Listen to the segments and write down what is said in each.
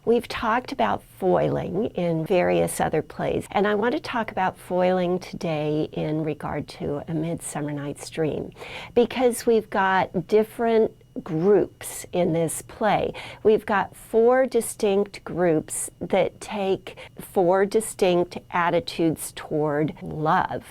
We've talked about foiling in various other plays, and I want to talk about foiling today in regard to A Midsummer Night's Dream, because we've got different groups in this play. We've got four distinct groups that take four distinct attitudes toward love.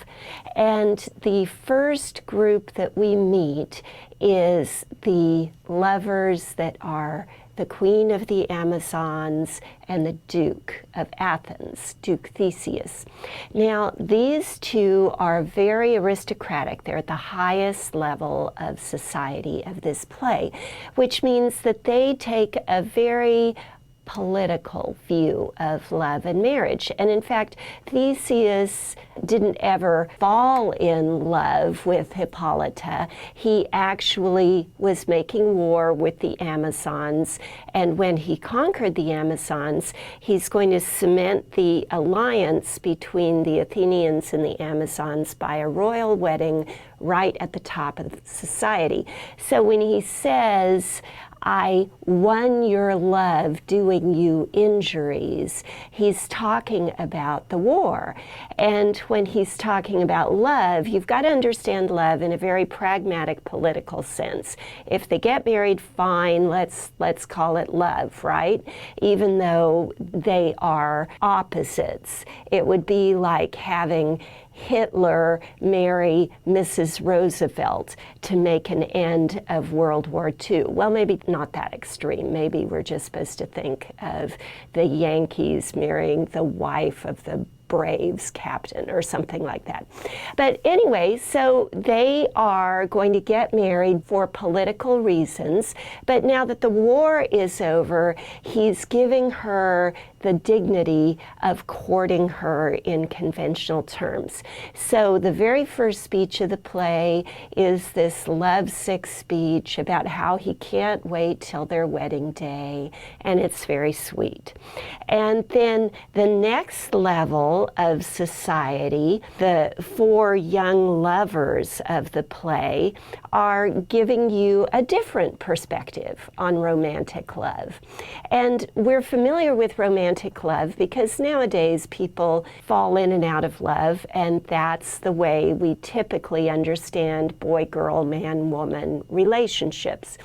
And the first group that we meet is the lovers that are the Queen of the Amazons and the Duke of Athens, Duke Theseus. Now, these two are very aristocratic. They're at the highest level of society of this play, which means that they take a very political view of love and marriage. And in fact, Theseus didn't ever fall in love with Hippolyta. He actually was making war with the Amazons, and when he conquered the Amazons, he's going to cement the alliance between the Athenians and the Amazons by a royal wedding right at the top of society. So when he says, "I won your love doing you injuries," he's talking about the war. And when he's talking about love, you've got to understand love in a very pragmatic political sense. If they get married, fine, let's call it love, right? Even though they are opposites. It would be like having Hitler marry Mrs. Roosevelt to make an end of World War II. Well, maybe not that extreme. Maybe we're just supposed to think of the Yankees marrying the wife of the Braves captain or something like that. But anyway, so they are going to get married for political reasons, but now that the war is over, he's giving her the dignity of courting her in conventional terms. So the very first speech of the play is this lovesick speech about how he can't wait till their wedding day, and it's very sweet. And then the next level of society, the four young lovers of the play are giving you a different perspective on romantic love. And we're familiar with romantic love because nowadays people fall in and out of love, and that's the way we typically understand boy-girl, man-woman relationships.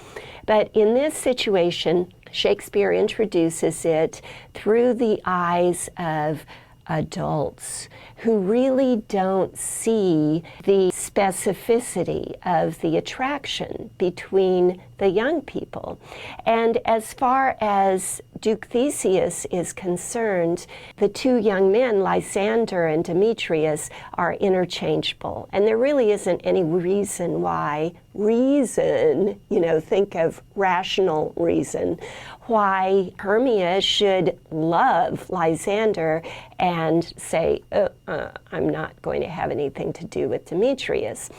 But in this situation, Shakespeare introduces it through the eyes of adults who really don't see the specificity of the attraction between the young people. And as far as Duke Theseus is concerned, the two young men, Lysander and Demetrius, are interchangeable. And there really isn't any reason why, think of rational reason, why Hermia should love Lysander and say, I'm not going to have anything to do with Demetrius.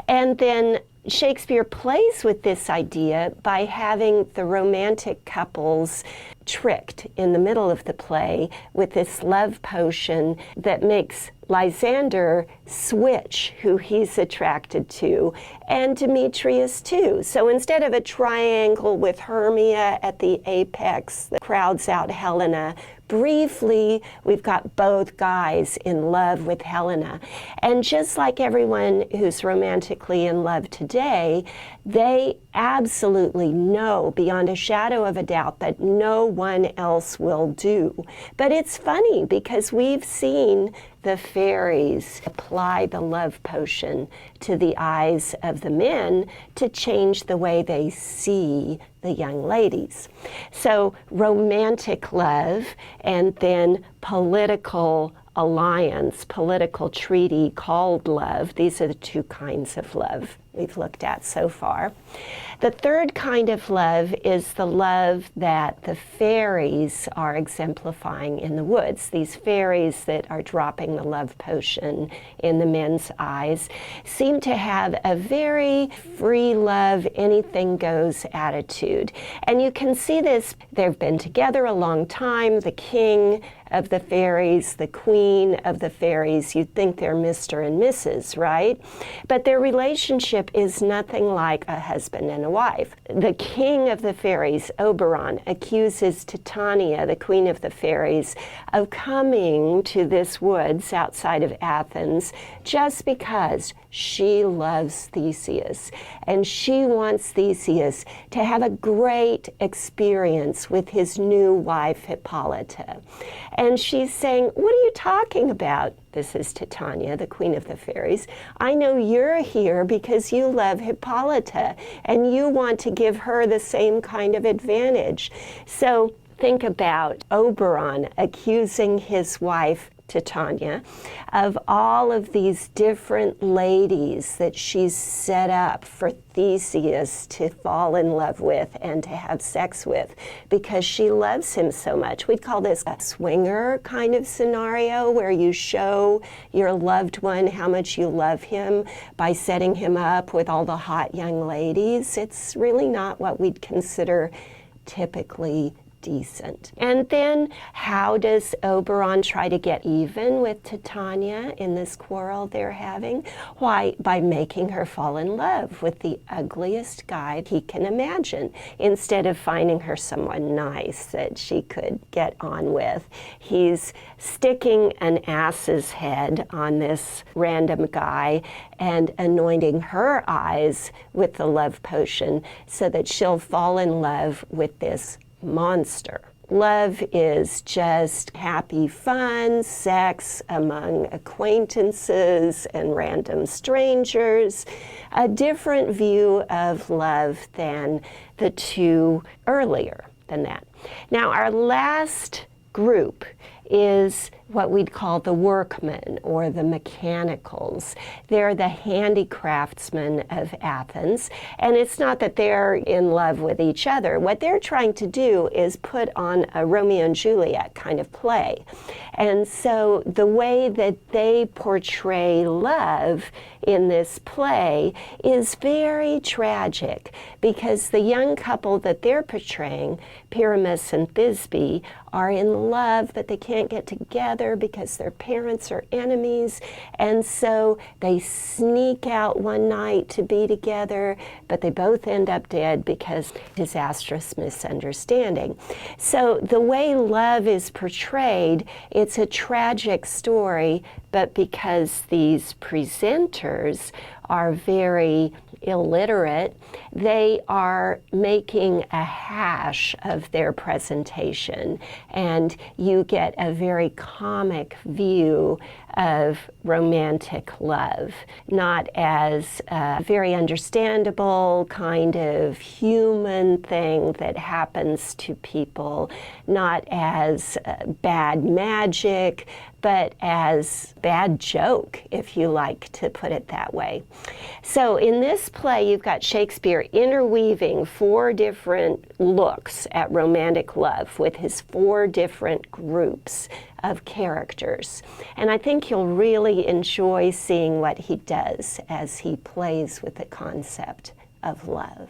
And then Shakespeare plays with this idea by having the romantic couples tricked in the middle of the play with this love potion that makes Lysander switch who he's attracted to, and Demetrius too. So instead of a triangle with Hermia at the apex that crowds out Helena, briefly we've got both guys in love with Helena. And just like everyone who's romantically in love today, they absolutely know beyond a shadow of a doubt that no one else will do. But it's funny because we've seen the fairies apply the love potion to the eyes of the men to change the way they see the young ladies. So romantic love and then political alliance, political treaty called love. These are the two kinds of love we've looked at so far. The third kind of love is the love that the fairies are exemplifying in the woods. These fairies that are dropping the love potion in the men's eyes seem to have a very free love, anything goes attitude. And you can see this, they've been together a long time, the king of the fairies, the queen of the fairies, you'd think they're Mr. and Mrs., right? But their relationship relationship is nothing like a husband and a wife. The king of the fairies, Oberon, accuses Titania, the queen of the fairies, of coming to this woods outside of Athens just because she loves Theseus, and she wants Theseus to have a great experience with his new wife, Hippolyta. And she's saying, what are you talking about? This is Titania, the queen of the fairies. I know you're here because you love Hippolyta, and you want to give her the same kind of advantage. So think about Oberon accusing his wife, Titania, of all of these different ladies that she's set up for Theseus to fall in love with and to have sex with because she loves him so much. We'd call this a swinger kind of scenario where you show your loved one how much you love him by setting him up with all the hot young ladies. It's really not what we'd consider typically decent. And then how does Oberon try to get even with Titania in this quarrel they're having? Why, by making her fall in love with the ugliest guy he can imagine. Instead of finding her someone nice that she could get on with, he's sticking an ass's head on this random guy and anointing her eyes with the love potion so that she'll fall in love with this monster. Love is just happy fun, sex among acquaintances and random strangers, a different view of love than the two earlier than that. Now, our last group is what we'd call the workmen or the mechanicals. They're the handicraftsmen of Athens, and it's not that they're in love with each other. What they're trying to do is put on a Romeo and Juliet kind of play. And so the way that they portray love in this play is very tragic because the young couple that they're portraying, Pyramus and Thisbe, are in love, but they can't get together because their parents are enemies, and so they sneak out one night to be together, but they both end up dead because disastrous misunderstanding. So the way love is portrayed, it's a tragic story, but because these presenters are very illiterate, they are making a hash of their presentation, and you get a very comic view of romantic love, not as a very understandable kind of human thing that happens to people, not as bad magic, but as bad joke, if you like to put it that way. So in this play, you've got Shakespeare interweaving 4 different looks at romantic love with his 4 different groups of characters. And I think you'll really enjoy seeing what he does as he plays with the concept of love.